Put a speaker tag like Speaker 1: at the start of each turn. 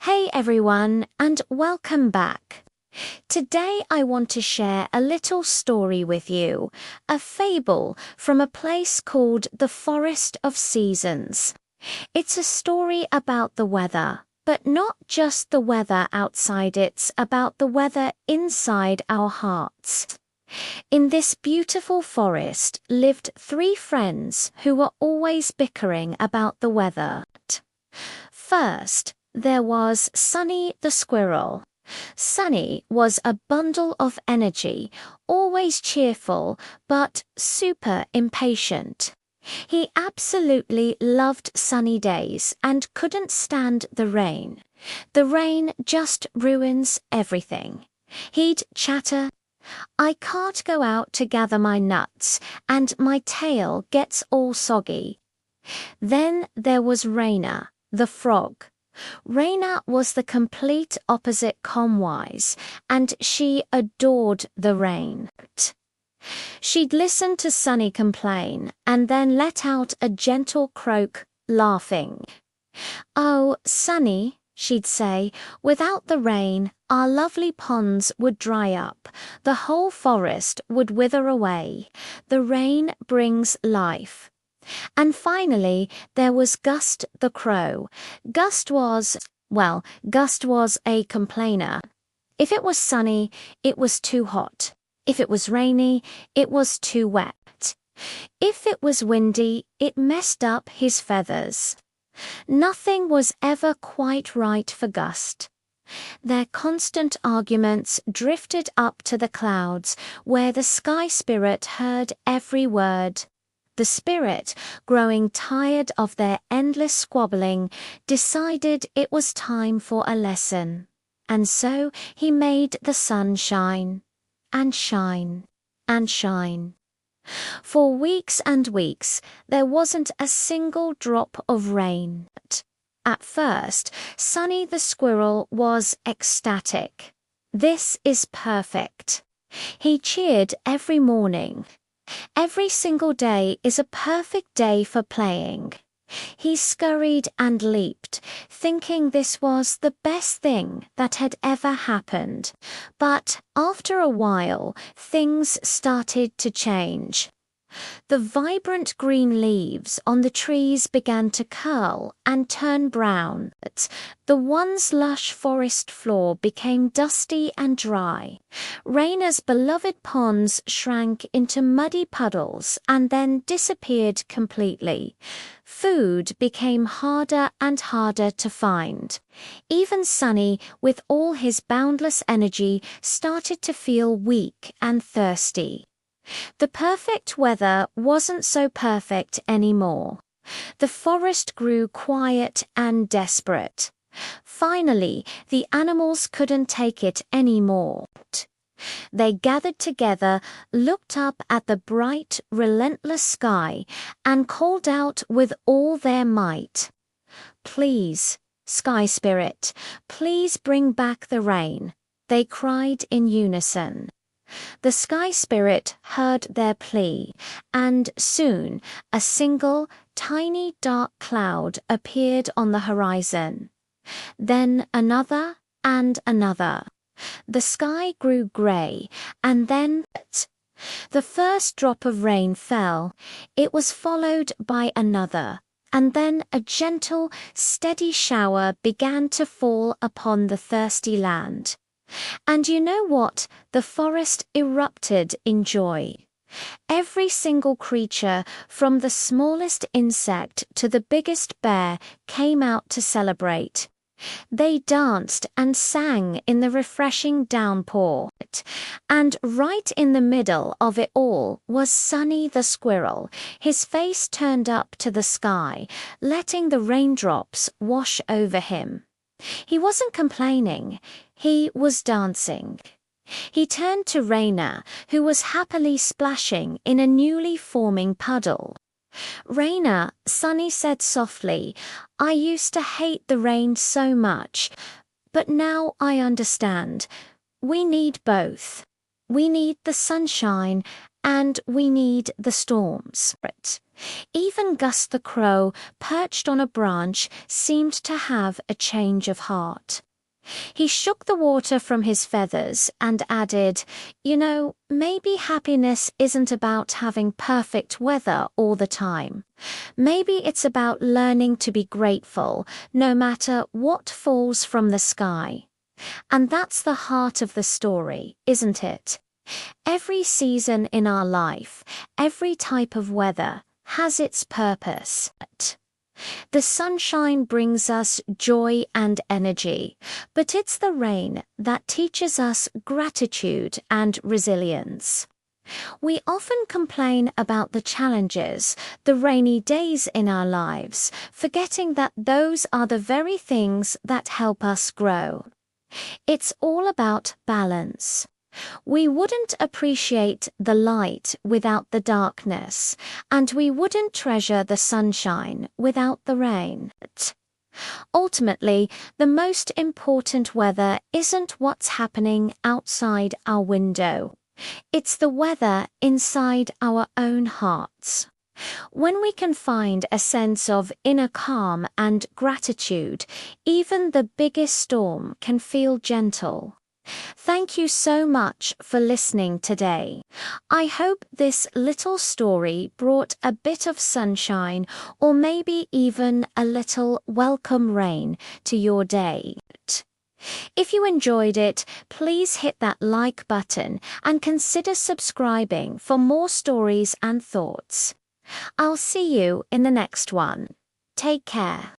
Speaker 1: Hey everyone, and welcome back. Today I want to share a little story with you, a fable from a place called the Forest of Seasons. It's a story about the weather, but not just the weather outside, it's about the weather inside our hearts. In this beautiful forest lived three friends who were always bickering about the weather. First, there was Sunny the Squirrel. Sunny was a bundle of energy, always cheerful, but super impatient. He absolutely loved sunny days and couldn't stand the rain. The rain just ruins everything. He'd chatter, "I can't go out to gather my nuts, and my tail gets all soggy." Then there was Raina the Frog. Raina was the complete opposite calm-wise, and she adored the rain. She'd listen to Sunny complain and then let out a gentle croak, laughing. "Oh, Sunny," she'd say, "without the rain, our lovely ponds would dry up, the whole forest would wither away. The rain brings life." And finally, there was Gust the Crow. Gust was a complainer. If it was sunny, it was too hot. If it was rainy, it was too wet. If it was windy, it messed up his feathers. Nothing was ever quite right for Gust. Their constant arguments drifted up to the clouds, where the sky spirit heard every word. The spirit, growing tired of their endless squabbling, decided it was time for a lesson. And so he made the sun shine, and shine, and shine. For weeks and weeks, there wasn't a single drop of rain. At first, Sunny the Squirrel was ecstatic. "This is perfect." He cheered every morning. "Every single day is a perfect day for playing." He scurried and leaped, thinking this was the best thing that had ever happened. But after a while, things started to change. The vibrant green leaves on the trees began to curl and turn brown. The once lush forest floor became dusty and dry. Raina's beloved ponds shrank into muddy puddles and then disappeared completely. Food became harder and harder to find. Even Sunny, with all his boundless energy, started to feel weak and thirsty. The perfect weather wasn't so perfect anymore. The forest grew quiet and desperate. Finally, the animals couldn't take it anymore. They gathered together, looked up at the bright, relentless sky, and called out with all their might, "Please, Sky Spirit, please bring back the rain," they cried in unison. The Sky Spirit heard their plea, and soon a single, tiny dark cloud appeared on the horizon. Then another and another. The sky grew grey, and then the first drop of rain fell. It was followed by another, and then a gentle, steady shower began to fall upon the thirsty land. And you know what? The forest erupted in joy. Every single creature, from the smallest insect to the biggest bear, came out to celebrate. They danced and sang in the refreshing downpour. And right in the middle of it all was Sunny the Squirrel, his face turned up to the sky, letting the raindrops wash over him. He wasn't complaining, he was dancing. He turned to Raina, who was happily splashing in a newly forming puddle. "Raina," Sunny said softly, "I used to hate the rain so much, but now I understand. We need both. We need the sunshine and we need the storms. Even Gus the Crow, perched on a branch, seemed to have a change of heart. He shook the water from his feathers and added, maybe happiness isn't about having perfect weather all the time. Maybe it's about learning to be grateful no matter what falls from the sky. And that's the heart of the story, isn't it? Every season in our life, every type of weather, has its purpose. The sunshine brings us joy and energy, but it's the rain that teaches us gratitude and resilience. We often complain about the challenges, the rainy days in our lives, forgetting that those are the very things that help us grow. It's all about balance. We wouldn't appreciate the light without the darkness, and we wouldn't treasure the sunshine without the rain. Ultimately, the most important weather isn't what's happening outside our window. It's the weather inside our own hearts. When we can find a sense of inner calm and gratitude, even the biggest storm can feel gentle. Thank you so much for listening today. I hope this little story brought a bit of sunshine or maybe even a little welcome rain to your day. If you enjoyed it, please hit that like button and consider subscribing for more stories and thoughts. I'll see you in the next one. Take care.